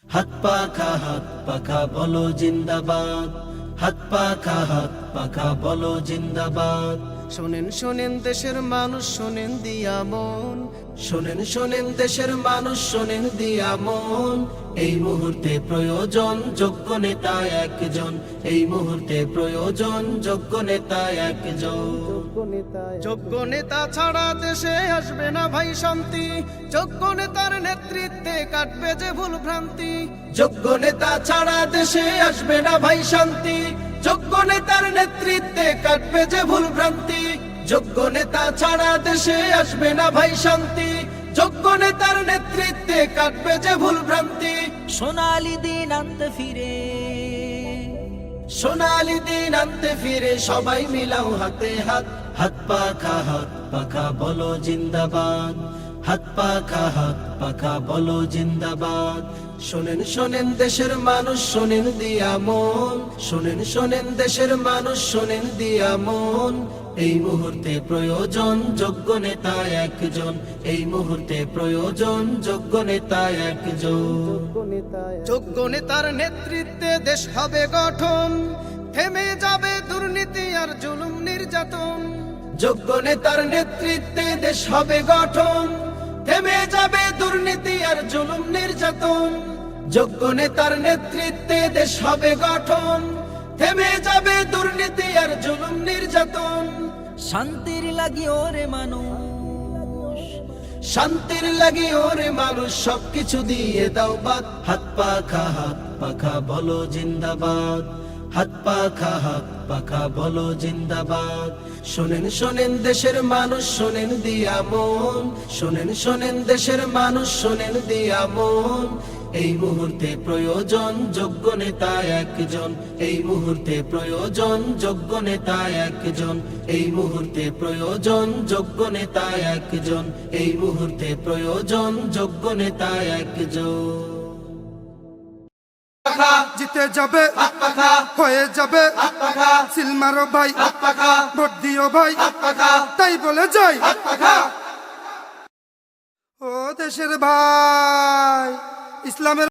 হাত পাখা বলো জিন্দাবাদ, হাত পাখা বলো জিন্দাবাদ। শোনেন শোনেন দেশের মানুষ, শোনেন দিয়া মন, শোনেন শোনেন দেশের মানুষ, শোনেন দিয়া মন। এই মুহূর্তে প্রয়োজন যোগ্য নেতা একজন, এই মুহূর্তে প্রয়োজন যোগ্য নেতা একজন। যোগ্য নেতা ছাড়া দেশে আসবে না ভাই শান্তি, যোগ্য নেতার নেতৃত্বে কাটবে যে ভুল ভ্রান্তি। যোগ্য নেতা ছাড়া দেশে আসবে না ভাই শান্তি, যোগ্য নেতার নেতৃত্বে কাটবে যে ভুল ভ্রান্তি। যোগ্য নেতা ছাড়া দেশে আসবে না ভাই শান্তি, যোগ্য নেতার নেতৃত্বে কাটবে যে ভুল ভ্রান্তি। সোনালি দিন আনতে ফিরে, সোনালি দিন আনতে ফিরে সবাই মিলাও হাতে হাত। হাত পাখা বলো জিন্দাবাদ, হাত পাখা বলো জিন্দাবাদ। শোনেন শোনেন দেশের মানুষ, শোনেন দিয়া মন, শোনেন শোনেন দেশের মানুষ, শোনেন দিয়া মন। এই মুহূর্তে প্রয়োজন যোগ্য নেতা একজন, এই মুহূর্তে প্রয়োজন যোগ্য নেতা একজন। যোগ্য নেতার নেতৃত্বে দেশ হবে গঠন, থেমে যাবে দুর্নীতি আর জুলুম নির্যাতন। যোগ্য নেতার নেতৃত্বে দেশ হবে গঠন, থেমে যাবে দুর্নীতি আর জুলুম নির্যাতন। যোগ্য নেতার নেতৃত্বে দেশ হবে গঠন, থেমে যাবে দুর্নীতি আর জুলুম নির্যাতন। শান্তির লাগি ওরে মানুষ, শান্তির লাগি ওরে মানুষ, সবকিছু দিয়ে দাও বাদ। হাত পাখা বলো জিন্দাবাদ, হাত পাখা বলো জিন্দাবাদ। শোনেন শোনেন দেশের মানুষ, শোনেন দিয়া মন, শোনেন শোনেন দেশের মানুষ, শোনেন দিয়া মন। এই মুহূর্তে প্রয়োজন যোগ্য নেতা একজন, এই মুহূর্তে প্রয়োজন যোগ্য নেতা একজন, এই মুহূর্তে প্রয়োজন যোগ্য নেতা একজন, এই মুহূর্তে প্রয়োজন যোগ্য নেতা একজন। জিতে যাবে হয়ে যাবে সিল মারো ভাই, ভোট দিও ভাই, তাই বলে যাই। ও দেশের ভাই, ইসলামের